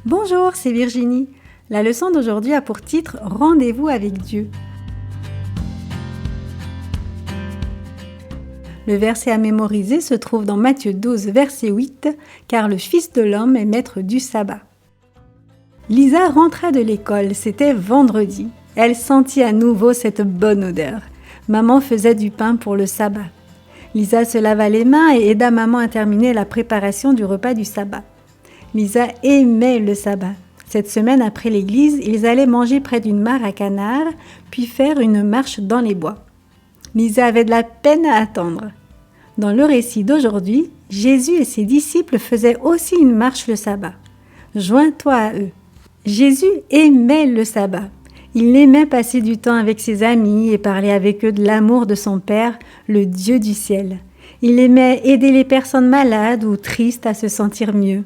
Bonjour, c'est Virginie. La leçon d'aujourd'hui a pour titre « Rendez-vous avec Dieu ». Le verset à mémoriser se trouve dans Matthieu 12, verset 8, « Car le Fils de l'homme est maître du sabbat ». Lisa rentra de l'école, c'était vendredi. Elle sentit à nouveau cette bonne odeur. Maman faisait du pain pour le sabbat. Lisa se lava les mains et aida maman à terminer la préparation du repas du sabbat. Lisa aimait le sabbat. Cette semaine après l'église, ils allaient manger près d'une mare à canards, puis faire une marche dans les bois. Lisa avait de la peine à attendre. Dans le récit d'aujourd'hui, Jésus et ses disciples faisaient aussi une marche le sabbat. Joins-toi à eux. Jésus aimait le sabbat. Il aimait passer du temps avec ses amis et parler avec eux de l'amour de son Père, le Dieu du ciel. Il aimait aider les personnes malades ou tristes à se sentir mieux.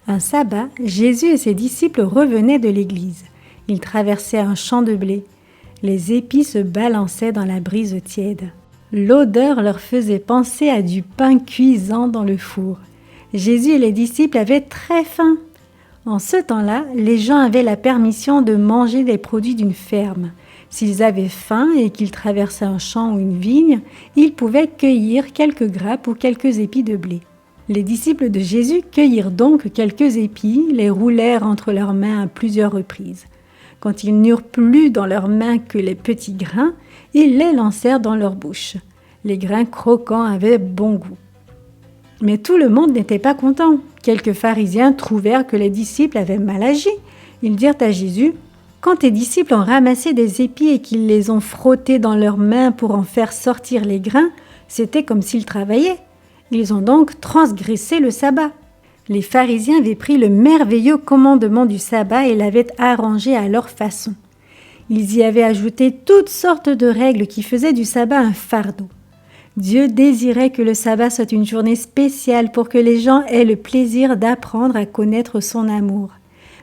Un sabbat, Jésus et ses disciples revenaient de l'église. Ils traversaient un champ de blé. Les épis se balançaient dans la brise tiède. L'odeur leur faisait penser à du pain cuisant dans le four. Jésus et les disciples avaient très faim. En ce temps-là, les gens avaient la permission de manger des produits d'une ferme. S'ils avaient faim et qu'ils traversaient un champ ou une vigne, ils pouvaient cueillir quelques grappes ou quelques épis de blé. Les disciples de Jésus cueillirent donc quelques épis, les roulèrent entre leurs mains à plusieurs reprises. Quand ils n'eurent plus dans leurs mains que les petits grains, ils les lancèrent dans leur bouche. Les grains croquants avaient bon goût. Mais tout le monde n'était pas content. Quelques pharisiens trouvèrent que les disciples avaient mal agi. Ils dirent à Jésus, « Quand tes disciples ont ramassé des épis et qu'ils les ont frottés dans leurs mains pour en faire sortir les grains, c'était comme s'ils travaillaient. Ils ont donc transgressé le sabbat. » Les pharisiens avaient pris le merveilleux commandement du sabbat et l'avaient arrangé à leur façon. Ils y avaient ajouté toutes sortes de règles qui faisaient du sabbat un fardeau. Dieu désirait que le sabbat soit une journée spéciale pour que les gens aient le plaisir d'apprendre à connaître son amour.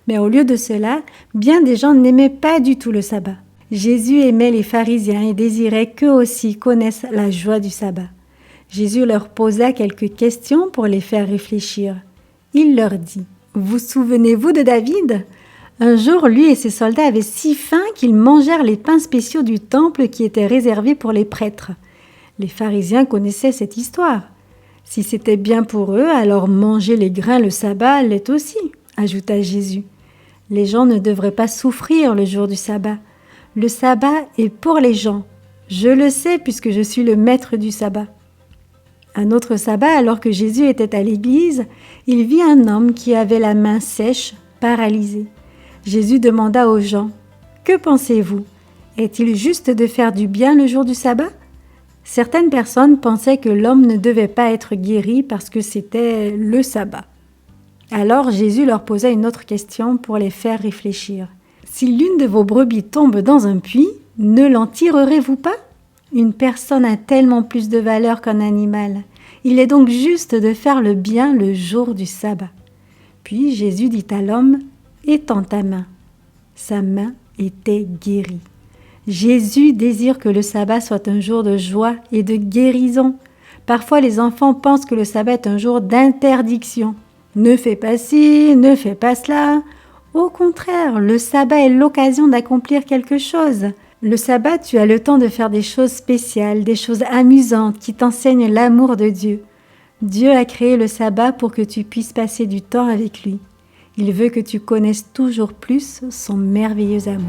Mais au lieu de cela, bien des gens n'aimaient pas du tout le sabbat. Jésus aimait les pharisiens et désirait qu'eux aussi connaissent la joie du sabbat. Jésus leur posa quelques questions pour les faire réfléchir. Il leur dit, « Vous souvenez-vous de David ? Un jour, lui et ses soldats avaient si faim qu'ils mangèrent les pains spéciaux du temple qui étaient réservés pour les prêtres. » Les pharisiens connaissaient cette histoire. « Si c'était bien pour eux, alors manger les grains le sabbat l'est aussi, » ajouta Jésus. « Les gens ne devraient pas souffrir le jour du sabbat. Le sabbat est pour les gens. Je le sais puisque je suis le maître du sabbat. » Un autre sabbat, alors que Jésus était à l'église, il vit un homme qui avait la main sèche, paralysée. Jésus demanda aux gens, « Que pensez-vous ? Est-il juste de faire du bien le jour du sabbat ?» Certaines personnes pensaient que l'homme ne devait pas être guéri parce que c'était le sabbat. Alors Jésus leur posa une autre question pour les faire réfléchir. « Si l'une de vos brebis tombe dans un puits, ne l'en tirerez-vous pas ? Une personne a tellement plus de valeur qu'un animal. Il est donc juste de faire le bien le jour du sabbat. » Puis Jésus dit à l'homme, « Étends ta main. » Sa main était guérie. Jésus désire que le sabbat soit un jour de joie et de guérison. Parfois, les enfants pensent que le sabbat est un jour d'interdiction. Ne fais pas ci, ne fais pas cela. Au contraire, le sabbat est l'occasion d'accomplir quelque chose. Le sabbat, tu as le temps de faire des choses spéciales, des choses amusantes qui t'enseignent l'amour de Dieu. Dieu a créé le sabbat pour que tu puisses passer du temps avec lui. Il veut que tu connaisses toujours plus son merveilleux amour.